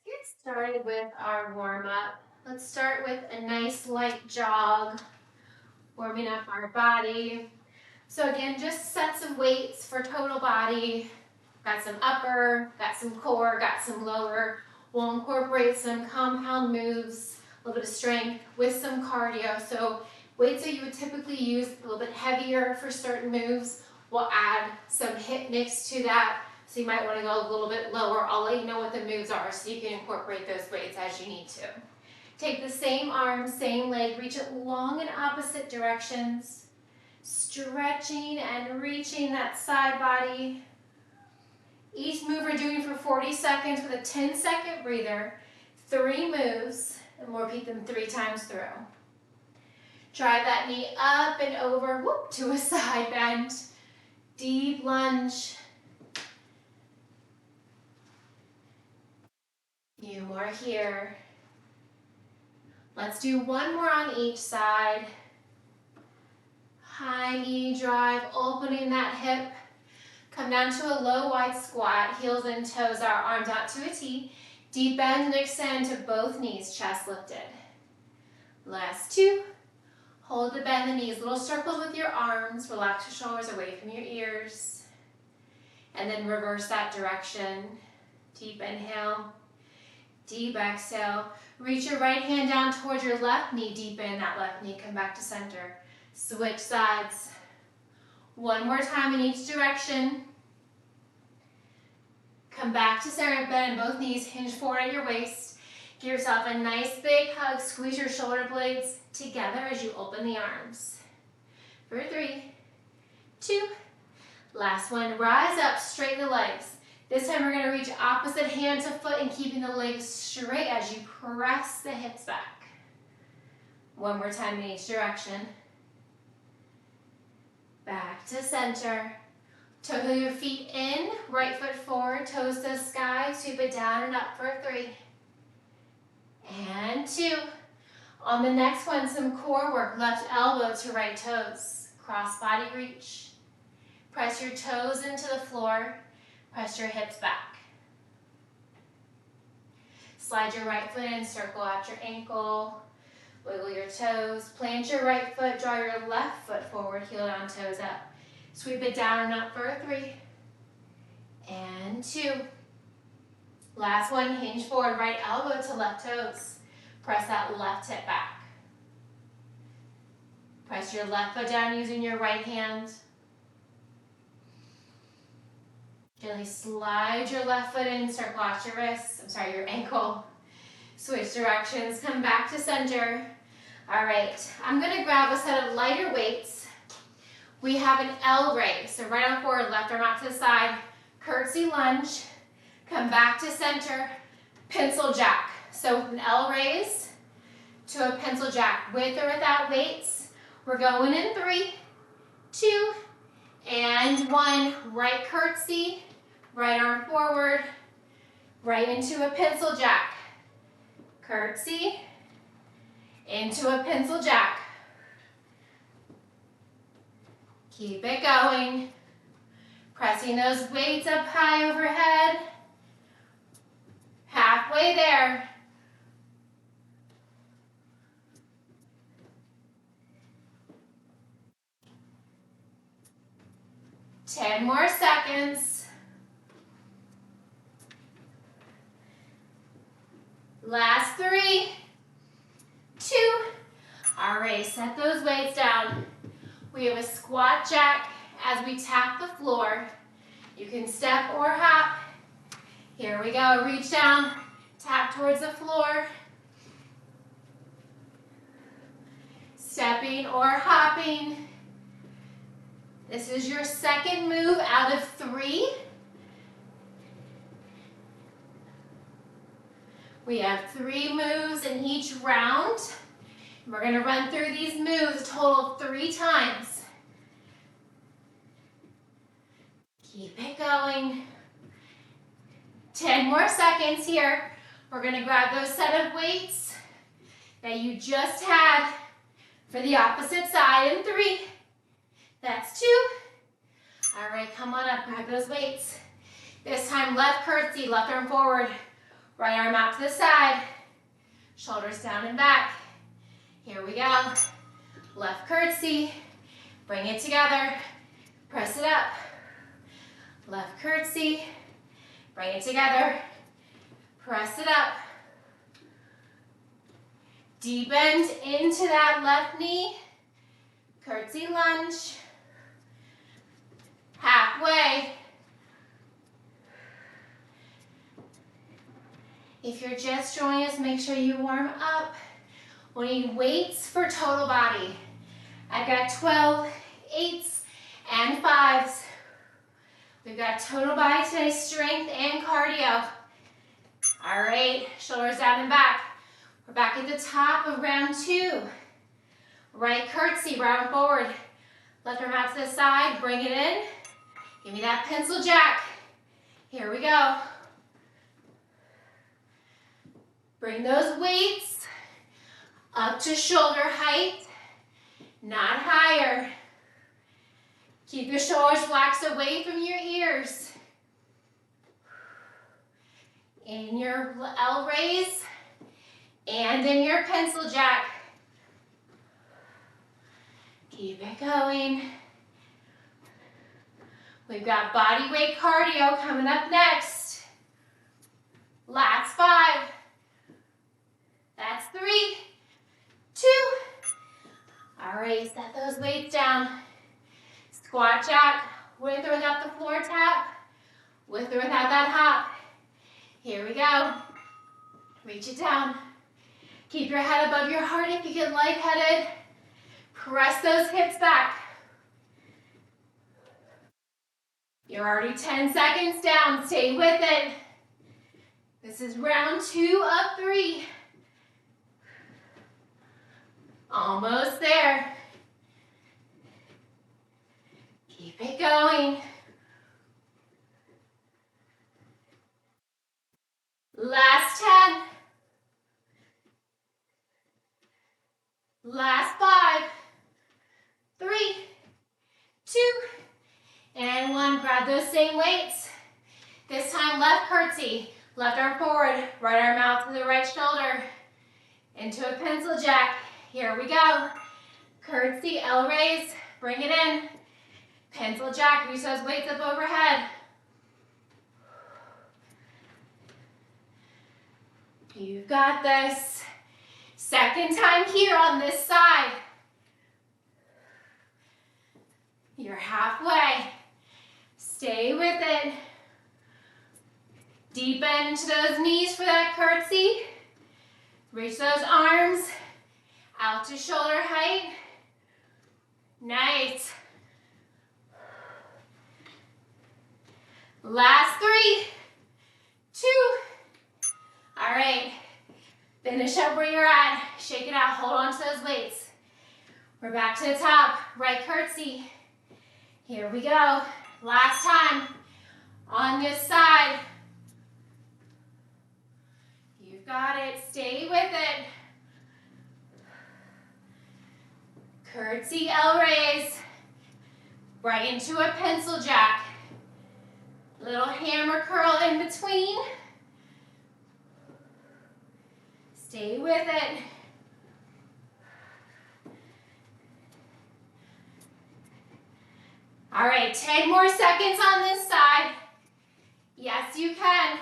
Get started with our warm-up. Let's start with a nice light jog, warming up our body. So again, just sets of weights for total body. Got some upper, got some core, got some lower. We'll incorporate some compound moves, a little bit of strength with some cardio. So weights that you would typically use a little bit heavier for certain moves. We'll add some HIIT mix to that. So you might want to go a little bit lower. I'll let you know what the moves are so you can incorporate those weights as you need to. Take the same arm, same leg, reach it long in opposite directions. Stretching and reaching that side body. Each move we're doing for 40 seconds with a 10-second breather. 3 moves, and we'll repeat them 3 times through. Drive that knee up and over, whoop, to a side bend. Deep lunge. Few more here. Let's do one more on each side. High knee drive, opening that hip. Come down to a low wide squat, heels and toes, our arms out to a T. Deep bend and extend to both knees, chest lifted. Last 2. Hold to bend the knees, little circles with your arms. Relax your shoulders away from your ears. And then reverse that direction. Deep inhale. Deep exhale. Reach your right hand down towards your left knee. Deepen that left knee. Come back to center. Switch sides. One more time in each direction. Come back to center. Bend both knees. Hinge forward at your waist. Give yourself a nice big hug. Squeeze your shoulder blades together as you open the arms. For 3, 2. Last one. Rise up. Straighten the legs. This time we're going to reach opposite hand to foot and keeping the legs straight as you press the hips back. One more time in each direction. Back to center. Toe your feet in, right foot forward, toes to the sky, sweep it down and up for 3. And 2. On the next one, some core work, left elbow to right toes. Cross body reach. Press your toes into the floor. Press your hips back. Slide your right foot in, circle out your ankle. Wiggle your toes. Plant your right foot, draw your left foot forward, heel down, toes up. Sweep it down and up for 3. And 2. Last one, hinge forward, right elbow to left toes. Press that left hip back. Press your left foot down using your right hand. Gently slide your left foot in, circle out your wrists, your ankle. Switch directions, come back to center. All right, I'm gonna grab a set of lighter weights. We have an L raise, so right arm forward, left arm out to the side, curtsy lunge, come back to center, pencil jack. So an L raise to a pencil jack, with or without weights. We're going in 3, 2, and 1. Right curtsy, right arm forward, right into a pencil jack. Curtsy, into a pencil jack. Keep it going. Pressing those weights up high overhead. Halfway there. Ten more seconds. Last 3, 2. All right, set those weights down. We have a squat jack as we tap the floor. You can step or hop. Here we go, reach down, tap towards the floor. Stepping or hopping. This is your second move out of 3. We have 3 moves in each round. We're going to run through these moves a total of 3 times. Keep it going. 10 more seconds here. We're going to grab those set of weights that you just had for the opposite side in 3. That's 2. All right, come on up, grab those weights. This time, left curtsy, left arm forward, Right arm out to the side. Shoulders down and back. Here we go. Left curtsy. Bring it together. Press it up. Left curtsy. Bring it together. Press it up. Deep bend into that left knee. Curtsy lunge. Halfway. If you're just joining us, make sure you warm up. We need weights for total body. I've got 12 8s and 5s. We've got total body today, strength and cardio. All right, shoulders down and back. We're back at the top of round 2. Right curtsy, round forward. Left arm out to the side, bring it in. Give me that pencil jack. Here we go. Bring those weights up to shoulder height, not higher. Keep your shoulders relaxed away from your ears. In your L raise and in your pencil jack. Keep it going. We've got body weight cardio coming up next. Last 5. That's 3, 2. All right, set those weights down. Squat jack, with or without the floor tap, with or without that hop. Here we go. Reach it down. Keep your head above your heart if you get lightheaded. Press those hips back. You're already 10 seconds down. Stay with it. This is round 2 of 3. Almost there. Keep it going. Last 10. Last 5. 3, 2, and 1. Grab those same weights. This time left curtsy. Left arm forward. Right arm out to the right shoulder. Into a pencil jack. Here we go. Curtsy, L raise. Bring it in. Pencil jack. Reach those weights up overhead. You've got this. Second time here on this side. You're halfway. Stay with it. Deep bend into those knees for that curtsy. Reach those arms out to shoulder height. Nice. Last 3, 2. All right. Finish up where you're at. Shake it out. Hold on to those weights. We're back to the top. Right curtsy. Here we go. Last time. On this side. You've got it. Stay with it. Curtsy, L raise. Right into a pencil jack. Little hammer curl in between. Stay with it. All right, 10 more seconds on this side. Yes, you can.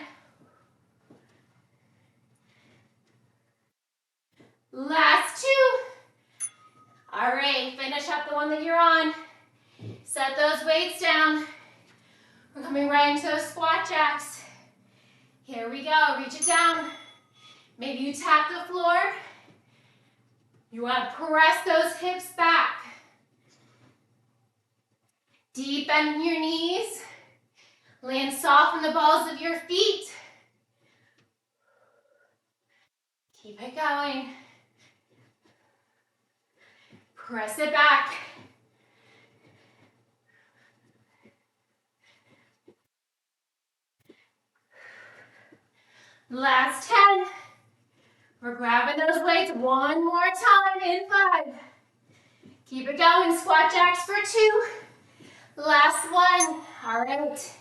Last 2. All right, finish up the one that you're on. Set those weights down. We're coming right into those squat jacks. Here we go, reach it down. Maybe you tap the floor. You want to press those hips back. Deep bend in your knees. Land soft on the balls of your feet. Keep it going. Press it back. Last 10. We're grabbing those weights one more time in 5. Keep it going. Squat jacks for 2. Last 1. All right.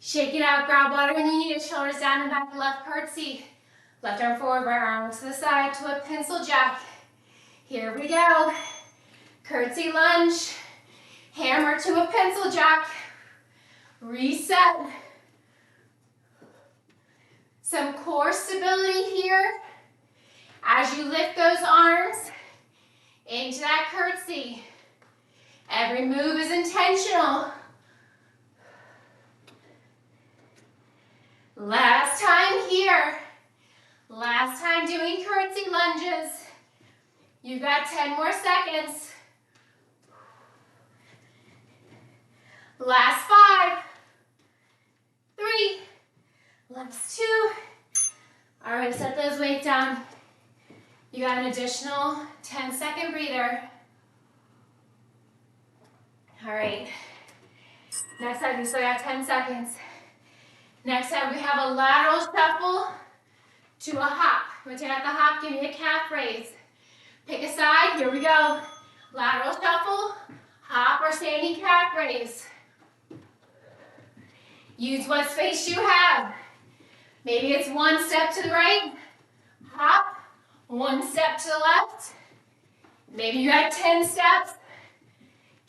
Shake it out, grab water when you need it, shoulders down and back, left curtsy. Left arm forward, right arm to the side to a pencil jack. Here we go. Curtsy lunge, hammer to a pencil jack. Reset. Some core stability here as you lift those arms into that curtsy. Every move is intentional. Last time here. Last time doing curtsy lunges. You've got 10 more seconds. Last 5, 3, last 2. All right, set those weights down. You got an additional 10-second breather. All right. Next up, you still got 10 seconds. Next up, we have a lateral shuffle to a hop. We're gonna take out the hop, give me a calf raise. Pick a side, here we go. Lateral shuffle, hop or standing calf raise. Use what space you have. Maybe it's one step to the right, hop, one step to the left. Maybe you got 10 steps.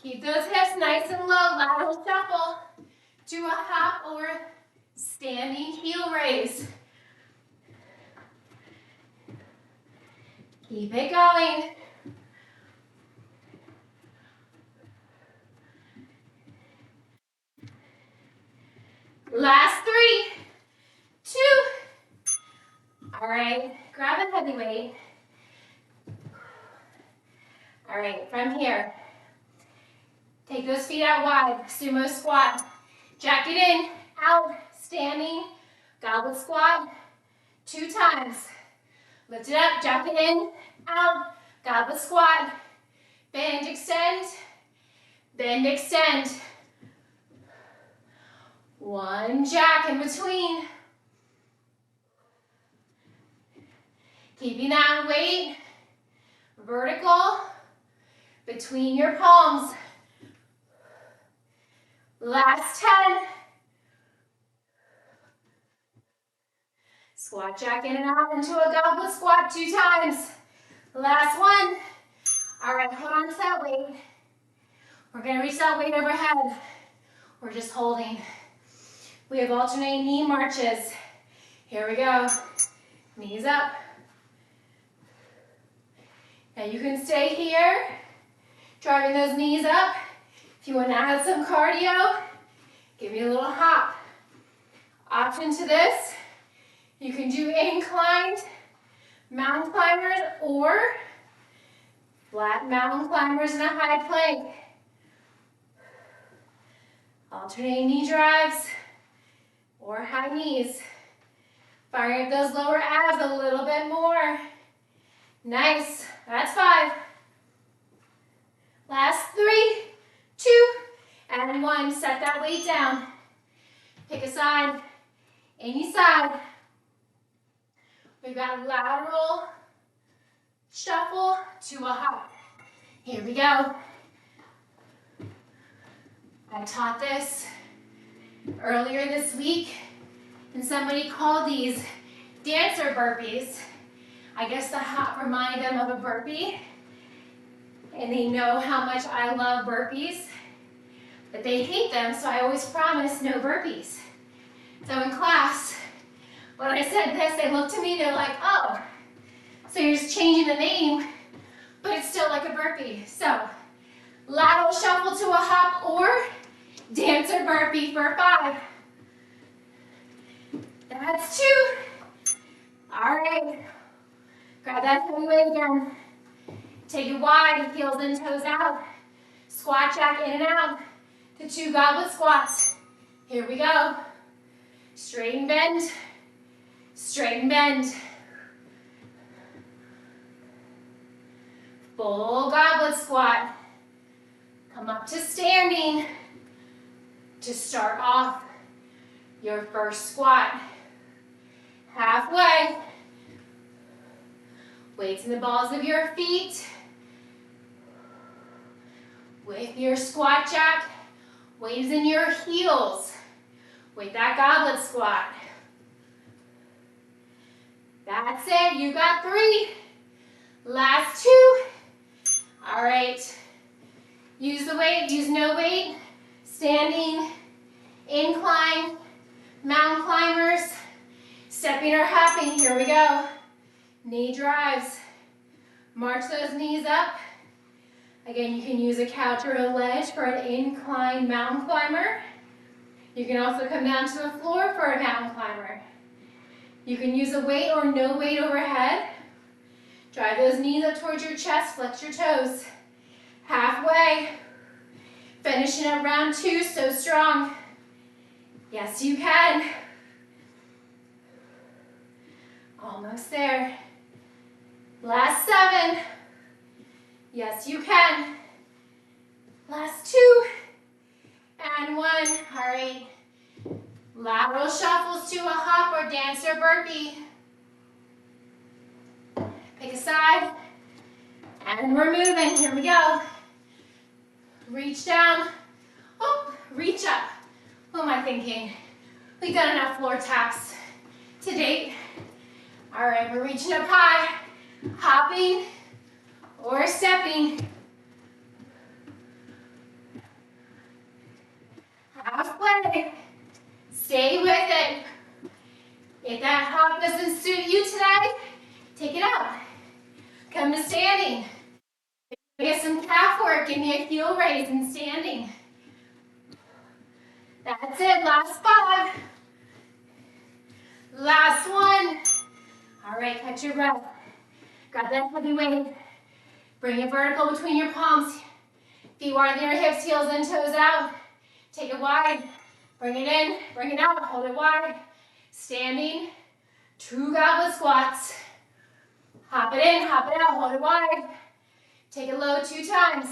Keep those hips nice and low, lateral shuffle to a hop or standing heel raise. Keep it going. Last 3, 2. All right, grab a heavy weight. All right, from here, take those feet out wide, sumo squat. Jack it in, out, standing, goblet squat, 2 times. Lift it up, jack it in, out, goblet squat. Bend, extend, bend, extend. 1 jack in between. Keeping that weight vertical between your palms. Last 10. Squat jack in and out into a goblet squat 2 times. Last 1. All right, hold on to that weight. We're gonna reach that weight overhead. We're just holding. We have alternating knee marches. Here we go. Knees up. Now you can stay here, driving those knees up. If you want to add some cardio, give me a little hop. Option to this, you can do inclined mountain climbers or flat mountain climbers in a high plank. Alternating knee drives or high knees. Firing up those lower abs a little bit more. Nice, that's 5. Last 3, 2, and 1. Set that weight down. Pick a side, any side. We've got lateral shuffle to a hop. Here we go. I taught this earlier this week, and somebody called these dancer burpees. I guess the hop reminded them of a burpee, and they know how much I love burpees, but they hate them, so I always promise no burpees. So in class, when I said this, they looked at me, they're like, oh, so you're just changing the name, but it's still like a burpee. So lateral shuffle to a hop or dancer burpee for 5. That's 2. All right. Grab that heavy weight again. Take it wide, heels in, toes out. Squat jack in and out to 2 goblet squats. Here we go. Straighten, bend. Straighten, bend. Full goblet squat. Come up to standing to start off your first squat. Halfway. Weights in the balls of your feet. With your squat jack, weights in your heels. with that goblet squat. That's it, you got 3. Last 2. All right. Use the weight, use no weight. Standing, incline, mountain climbers. Stepping or hopping, here we go. Knee drives. March those knees up. Again, you can use a couch or a ledge for an incline mountain climber. You can also come down to the floor for a mountain climber. You can use a weight or no weight overhead. Drive those knees up towards your chest, flex your toes. Halfway. Finishing up round 2, so strong. Yes, you can. Almost there. Last 7. Yes, you can. Last 2. And 1. All right. Lateral shuffles to a hop or dance or burpee. Pick a side. And we're moving. Here we go. Reach down. Oh, reach up. What am I thinking? We've done enough floor taps to date. All right, we're reaching up high. Hopping or stepping. Halfway. Stay with it. If that hop doesn't suit you today, take it out. Come to standing. Get some calf work. Give me a heel raise in standing. That's it. Last 5. Last 1. All right, catch your breath. Grab that heavy weight. Bring it vertical between your palms. Feet wider than your hips, heels in, toes out. Take it wide. Bring it in, bring it out, hold it wide. Standing, 2 goblet squats. Hop it in, hop it out, hold it wide. Take it low 2 times.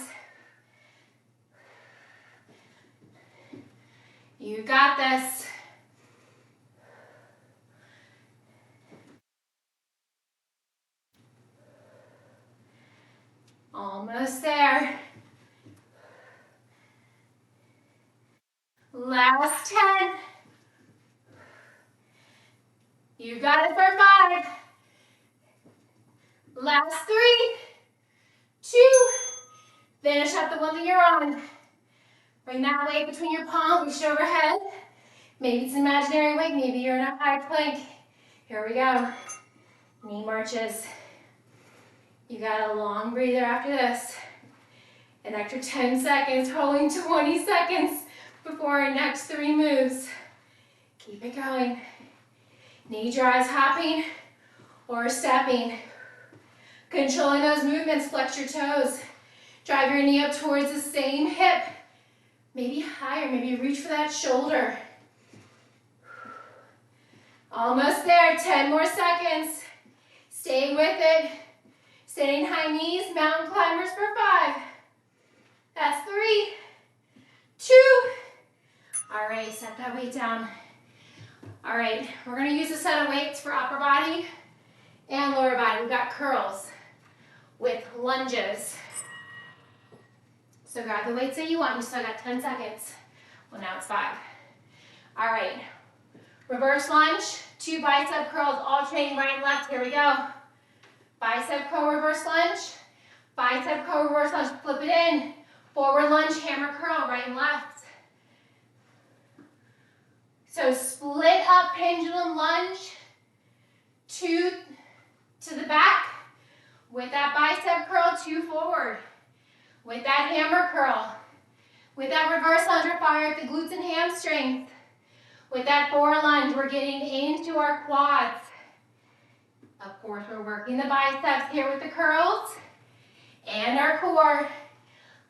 You got this. Almost there. Last 10. You got it for 5. Last 3, 2. Finish up the one that you're on. Bring that weight between your palms, reach overhead. Maybe it's an imaginary weight, maybe you're in a high plank. Here we go. Knee marches. You got a long breather after this. An extra 10 seconds, holding 20 seconds before our next 3 moves. Keep it going. Knee drives, hopping or stepping. Controlling those movements, flex your toes. Drive your knee up towards the same hip. Maybe higher, maybe reach for that shoulder. Almost there, 10 more seconds. Stay with it. Sitting high knees, mountain climbers for 5. That's 3, 2. All right, set that weight down. All right, we're gonna use a set of weights for upper body and lower body. We've got curls with lunges. So grab the weights that you want. You still got 10 seconds. Well, now it's 5. All right, reverse lunge, 2 bicep curls, alternating right and left. Here we go. Bicep curl, reverse lunge. Bicep curl, reverse lunge, flip it in. Forward lunge, hammer curl, right and left. So split up pendulum lunge, 2 to the back. With that bicep curl, 2 forward. With that hammer curl. With that reverse lunge, we're firing up the glutes and hamstrings. With that forward lunge, we're getting into our quads. Of course, we're working the biceps here with the curls and our core.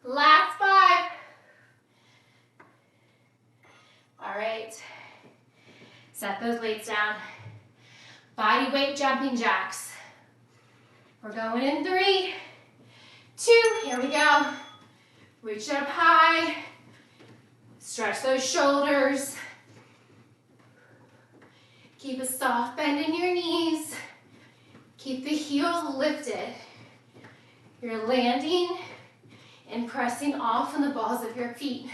Last 5. All right. Set those weights down. Body weight jumping jacks. We're going in 3, 2. Here we go. Reach up high. Stretch those shoulders. Keep a soft bend in your knees. Keep the heels lifted. You're landing and pressing off on the balls of your feet.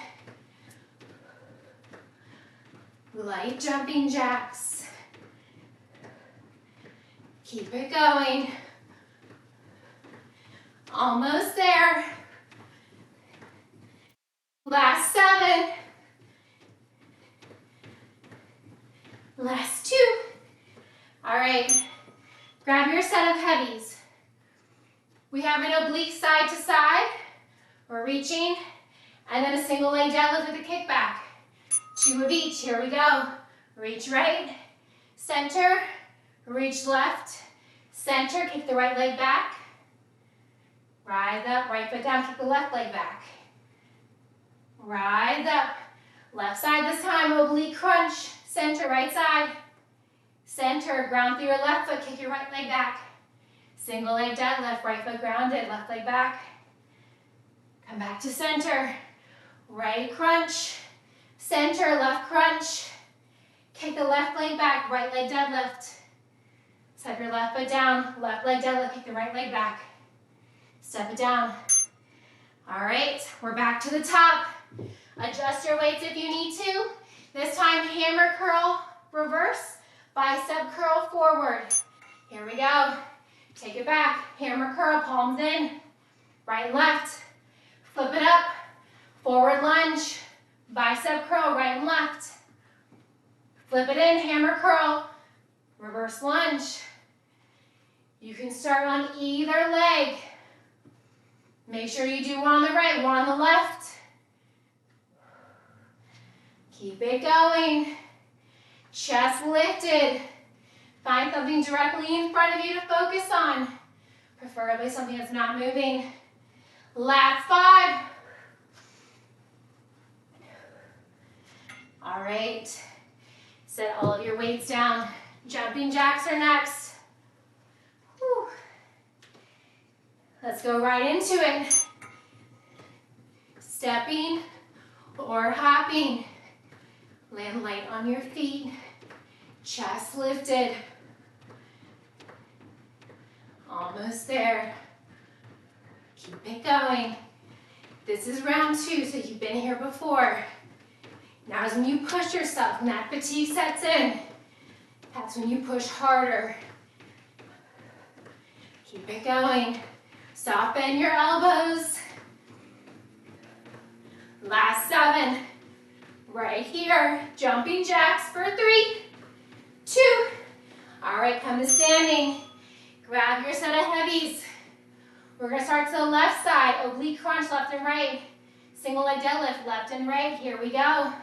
Light jumping jacks. Keep it going. Almost there. Last 7. Last 2. All right. Grab your set of heavies. We have an oblique side to side. We're reaching. And then a single leg deadlift with a kickback. 2 of each. Here we go. Reach right. Center. Reach left. Center. Kick the right leg back. Rise up. Right foot down. Kick the left leg back. Rise up. Left side this time. Oblique crunch. Center. Right side. Center. Ground through your left foot. Kick your right leg back. Single leg deadlift. Right foot grounded. Left leg back. Come back to center. Right crunch. Center. Left crunch. Kick the left leg back. Right leg deadlift. Step your left foot down. Left leg deadlift. Kick the right leg back. Step it down. All right. We're back to the top. Adjust your weights if you need to. This time, hammer curl, reverse, bicep curl forward. Here we go. Take it back. Hammer curl, palms in. Right and left. Flip it up. Forward lunge. Bicep curl, right and left. Flip it in, hammer curl. Reverse lunge. You can start on either leg. Make sure you do one on the right, one on the left. Keep it going. Chest lifted. Find something directly in front of you to focus on. Preferably something that's not moving. Last 5. All right. Set all of your weights down. Jumping jacks are next. Whew. Let's go right into it. Stepping or hopping. Land light on your feet. Chest lifted. Almost there. Keep it going. This is round 2, so you've been here before. Now is when you push yourself and that fatigue sets in. That's when you push harder. Keep it going. Soft bend your elbows. Last 7. Right here. Jumping jacks for 3, 2. All right, come to standing. Grab your set of heavies. We're going to start to the left side. Oblique crunch, left and right. Single leg deadlift, left and right. Here we go.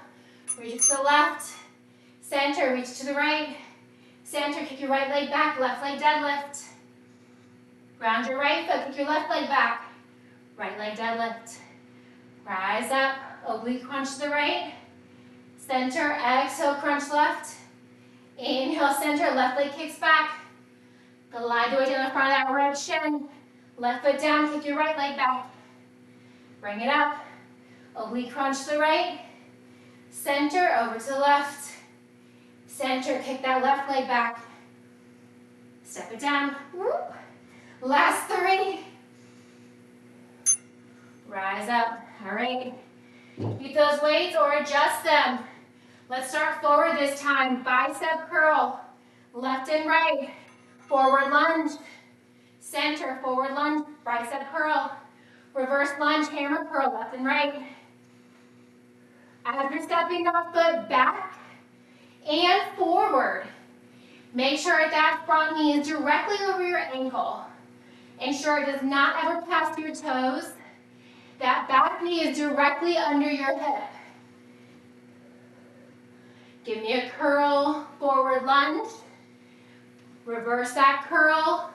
Reach to the left. Center, reach to the right. Center, kick your right leg back. Left leg deadlift. Ground your right foot, kick your left leg back. Right leg deadlift. Rise up. Oblique crunch to the right. Center, exhale, crunch left. Inhale, center, left leg kicks back. Glide the way down the front of that right shin. Left foot down, kick your right leg back. Bring it up. Oblique crunch to the right. Center, over to the left. Center, kick that left leg back. Step it down. Whoop. Last 3. Rise up. All right. Keep those weights or adjust them. Let's start forward this time. Bicep curl. Left and right. Forward lunge. Center, forward lunge. Bicep curl. Reverse lunge, hammer curl, left and right. As you're stepping that foot back and forward, make sure that front knee is directly over your ankle. Ensure it does not ever pass your toes. That back knee is directly under your hip. Give me a curl, forward lunge. Reverse that curl.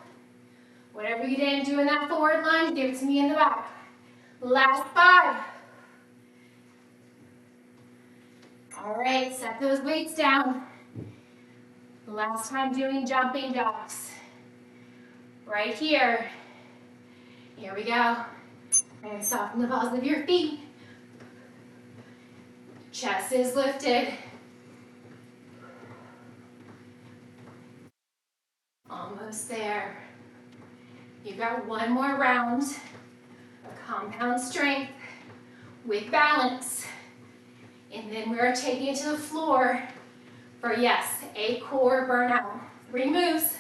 Whatever you didn't do in that forward lunge, give it to me in the back. Last 5. All right, set those weights down. Last time doing jumping jacks. Right here. Here we go. And soften the balls of your feet. Chest is lifted. Almost there. You've got one more round of compound strength with balance. And then we're taking it to the floor for, yes, a core burnout. 3 moves,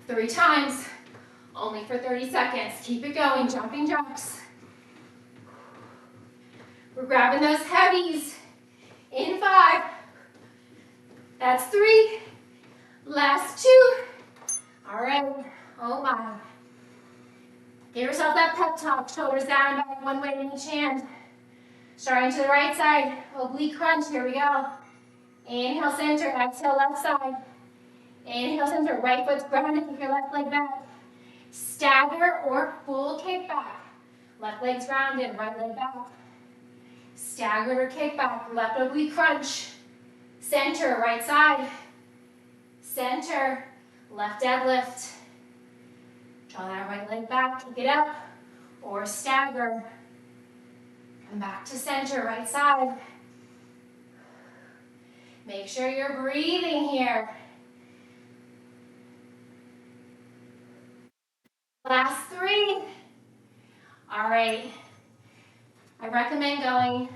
3 times, only for 30 seconds. Keep it going, jumping jacks. We're grabbing those heavies. In 5. That's 3. Last 2. All right. Oh my. Give yourself that pep talk. Shoulders down and back, one weight in each hand. Starting to the right side. Oblique crunch. Here we go. Inhale, center. Exhale, left side. Inhale, center. Right foot's grounded. Kick your left leg back. Stagger or full kick back. Left leg's grounded. Right leg back. Stagger or kick back. Left oblique crunch. Center. Right side. Center. Left deadlift. Draw that right leg back, kick it up, or stagger. Come back to center, right side. Make sure you're breathing here. Last 3. All right. I recommend going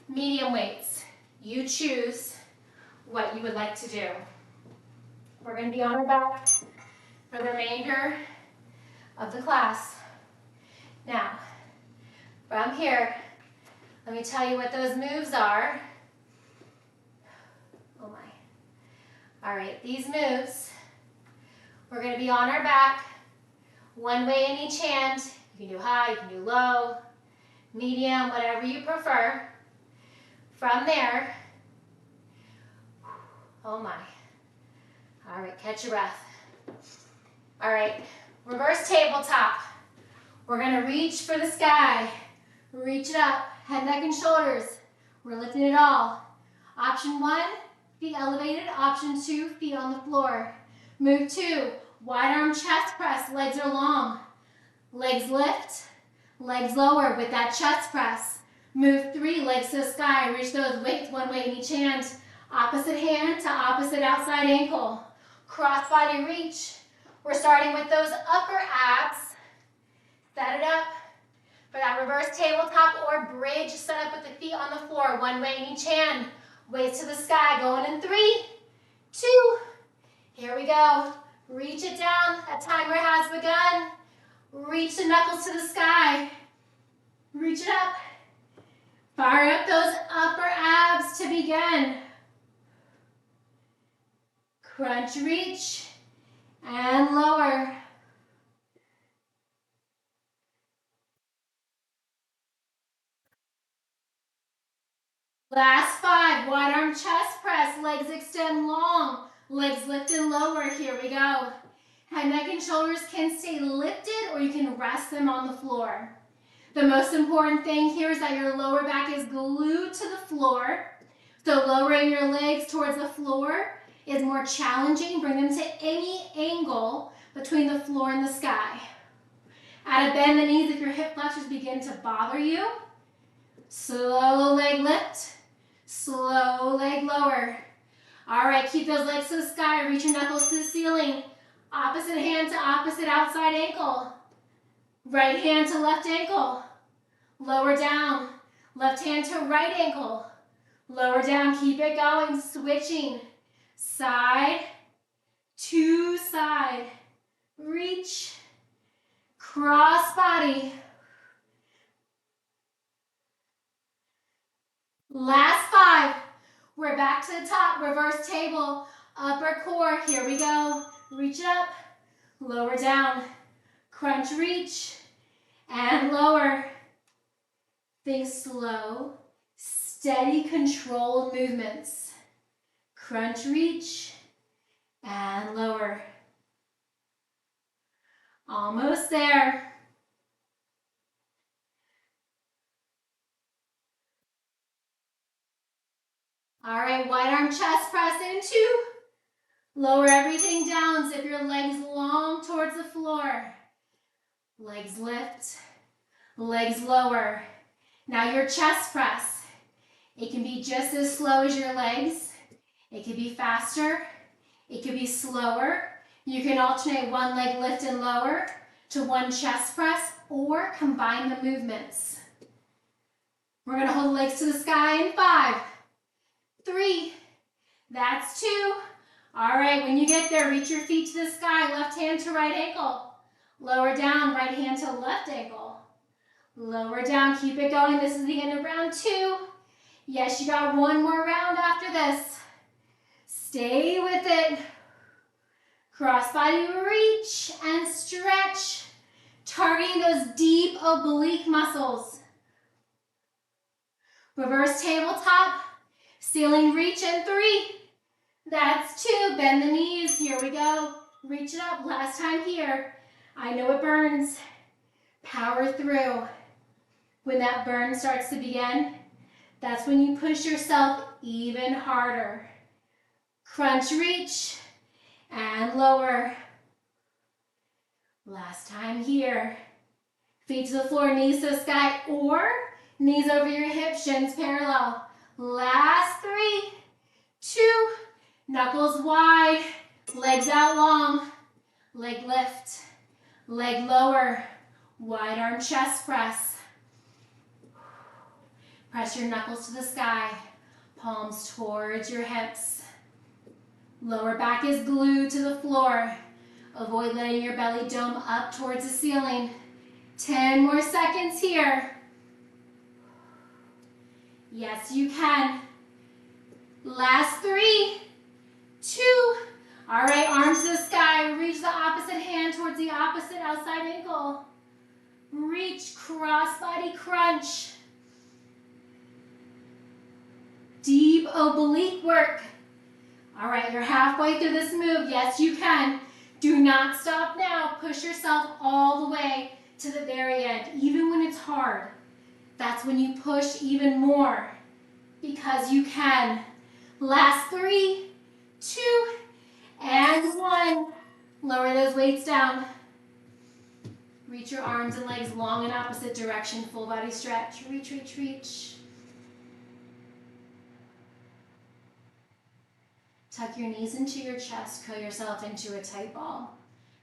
medium weights. You choose what you would like to do. We're going to be on our back for the remainder of the class. Now, from here, let me tell you what those moves are. Oh my. All right, these moves, we're going to be on our back, one way in each hand. You can do high, you can do low, medium, whatever you prefer. From there, oh my. All right, catch your breath. All right, reverse tabletop. We're gonna reach for the sky. Reach it up, head, neck, and shoulders. We're lifting it all. Option 1, feet elevated. Option 2, feet on the floor. Move 2, wide arm chest press, legs are long. Legs lift, legs lower with that chest press. Move 3, legs to the sky. Reach those weights, one weight in each hand. Opposite hand to opposite outside ankle. Cross body reach. We're starting with those upper abs. Set it up for that reverse tabletop or bridge. Set up with the feet on the floor, one weight in each hand. Weights to the sky, going in 3, 2. Here we go. Reach it down. That timer has begun. Reach the knuckles to the sky. Reach it up. Fire up those upper abs to begin. Crunch, reach, and lower. Last 5, wide arm chest press, legs extend long, legs lift and lower. Here we go. Head, neck, and shoulders can stay lifted or you can rest them on the floor. The most important thing here is that your lower back is glued to the floor. So lowering your legs towards the floor is more challenging. Bring them to any angle between the floor and the sky. At a bend the knees if your hip flexors begin to bother you. Slow leg lift. Slow leg lower. All right, keep those legs to the sky. Reach your knuckles to the ceiling. Opposite hand to opposite outside ankle. Right hand to left ankle. Lower down. Left hand to right ankle. Lower down. Keep it going. Switching. Side to side. Reach. Cross body. Last 5. We're back to the top. Reverse table. Upper core. Here we go. Reach up. Lower down. Crunch, reach. And lower. Think slow, steady, controlled movements. Crunch, reach. And lower. Almost there. All right, wide arm chest press into. Lower everything down. Zip your legs long towards the floor. Legs lift, legs lower. Now your chest press. It can be just as slow as your legs. It could be faster. It could be slower. You can alternate one leg lift and lower to one chest press or combine the movements. We're going to hold the legs to the sky in 5, 3, That's 2. All right, when you get there, reach your feet to the sky, left hand to right ankle. Lower down, right hand to left ankle. Lower down, keep it going. This is the end of round 2. Yes, you got one more round after this. Stay with it. Cross body reach and stretch, targeting those deep oblique muscles. Reverse tabletop, ceiling reach in 3. That's 2. Bend the knees. Here we go. Reach it up. Last time here. I know it burns. Power through. When that burn starts to begin, that's when you push yourself even harder. Crunch, reach, and lower. Last time here. Feet to the floor, knees to the sky, or knees over your hips, shins parallel. Last 3, 2, knuckles wide, legs out long, leg lift, leg lower, wide arm chest press. Press your knuckles to the sky, palms towards your hips. Lower back is glued to the floor. Avoid letting your belly dome up towards the ceiling. 10 more seconds here. Yes, you can. Last 3, 2. All right, arms to the sky. Reach the opposite hand towards the opposite outside ankle. Reach, cross body crunch. Deep oblique work. All right, you're halfway through this move. Yes, you can. Do not stop now. Push yourself all the way to the very end, even when it's hard. That's when you push even more, because you can. Last 3, 2, and 1. Lower those weights down. Reach your arms and legs long in opposite direction. Full body stretch. Reach, reach, reach. Tuck your knees into your chest. Curl yourself into a tight ball.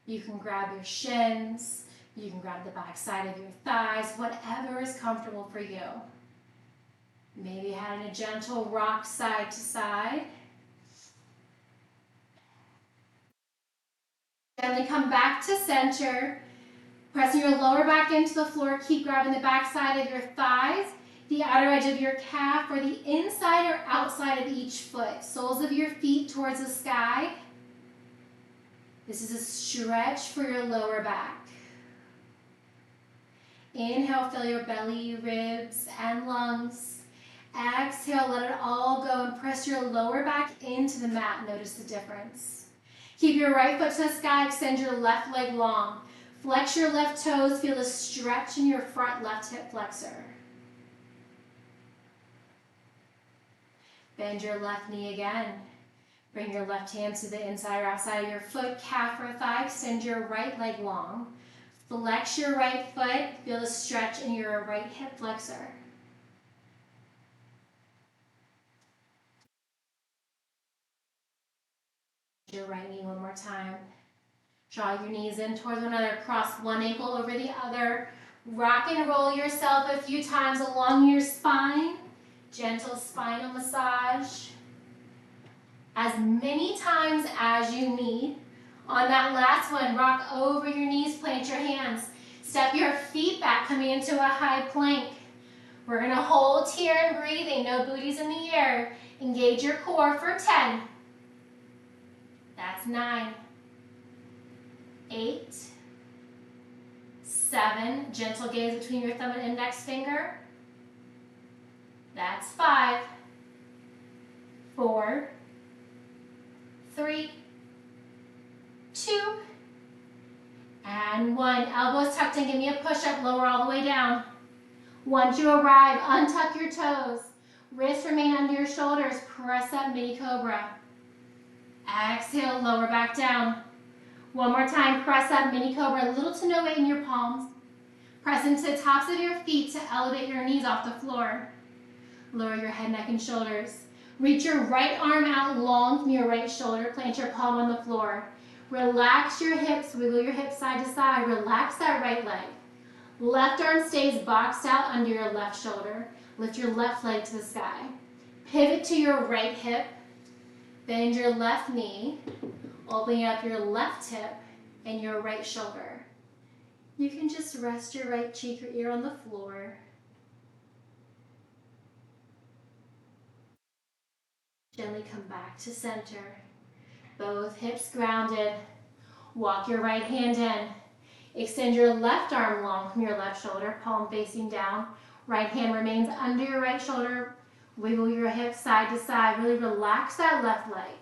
You can grab your shins. You can grab the back side of your thighs. Whatever is comfortable for you. Maybe having a gentle rock side to side. Gently come back to center. Pressing your lower back into the floor. Keep grabbing the back side of your thighs, the outer edge of your calf, or the inside or outside of each foot. Soles of your feet towards the sky. This is a stretch for your lower back. Inhale, fill your belly, ribs, and lungs. Exhale, let it all go and press your lower back into the mat. Notice the difference. Keep your right foot to the sky. Extend your left leg long. Flex your left toes. Feel a stretch in your front left hip flexor. Bend your left knee again. Bring your left hand to the inside or outside of your foot, calf or thigh. Extend your right leg long. Flex your right foot. Feel a stretch in your right hip flexor. Your right knee one more time. Draw your knees in towards one another. Cross one ankle over the other. Rock and roll yourself a few times along your spine. Gentle spinal massage. As many times as you need. On that last one, rock over your knees, plant your hands. Step your feet back, coming into a high plank. We're going to hold here and breathing. No booties in the air. Engage your core for 10. That's 9. 8. 7. Gentle gaze between your thumb and index finger. That's 5. 4. 3. 2. And 1. Elbows tucked in. Give me a push-up. Lower all the way down. Once you arrive, untuck your toes. Wrists remain under your shoulders. Press up, mini cobra. Exhale, lower back down. One more time, press up, mini cobra. Little to no weight in your palms. Press into the tops of your feet to elevate your knees off the floor. Lower your head, neck, and shoulders. Reach your right arm out long from your right shoulder. Plant your palm on the floor. Relax your hips, wiggle your hips side to side. Relax that right leg. Left arm stays boxed out under your left shoulder. Lift your left leg to the sky. Pivot to your right hip. Bend your left knee, opening up your left hip and your right shoulder. You can just rest your right cheek or ear on the floor. Gently come back to center. Both hips grounded. Walk your right hand in. Extend your left arm long from your left shoulder, palm facing down. Right hand remains under your right shoulder. Wiggle your hips side to side. Really relax that left leg.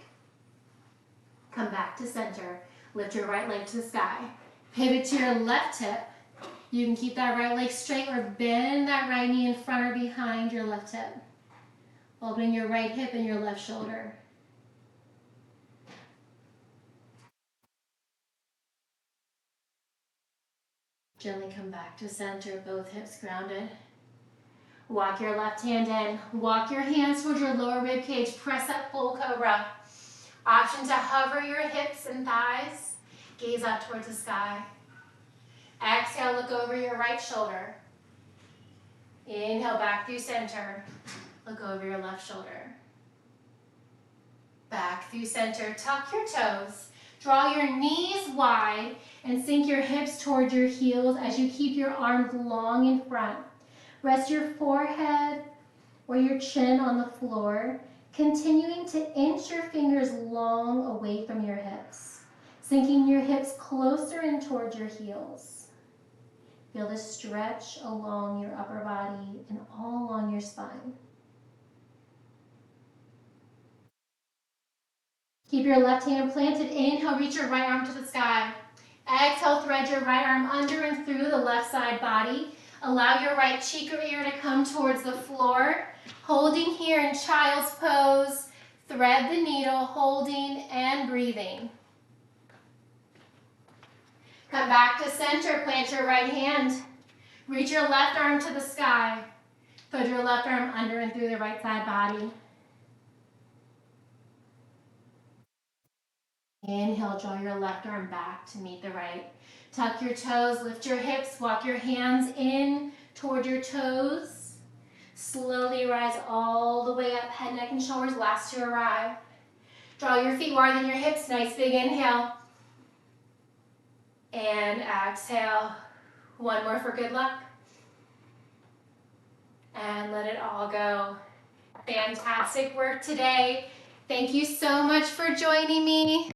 Come back to center. Lift your right leg to the sky. Pivot to your left hip. You can keep that right leg straight or bend that right knee in front or behind your left hip. Opening your right hip and your left shoulder. Gently come back to center, both hips grounded. Walk your left hand in. Walk your hands towards your lower rib cage. Press up, full cobra. Option to hover your hips and thighs. Gaze up towards the sky. Exhale, look over your right shoulder. Inhale, back through center. Look over your left shoulder. Back through center. Tuck your toes. Draw your knees wide and sink your hips toward your heels as you keep your arms long in front. Rest your forehead or your chin on the floor, continuing to inch your fingers long away from your hips, sinking your hips closer in towards your heels. Feel the stretch along your upper body and all along your spine. Keep your left hand planted. Inhale, reach your right arm to the sky. Exhale, thread your right arm under and through the left side body. Allow your right cheek or ear to come towards the floor. Holding here in child's pose. Thread the needle, holding and breathing. Come back to center, plant your right hand. Reach your left arm to the sky. Thread your left arm under and through the right side body. Inhale, draw your left arm back to meet the right. Tuck your toes, lift your hips, walk your hands in toward your toes. Slowly rise all the way up, head, neck, and shoulders, last to arrive. Draw your feet wider than your hips, nice big inhale. And exhale. One more for good luck. And let it all go. Fantastic work today. Thank you so much for joining me.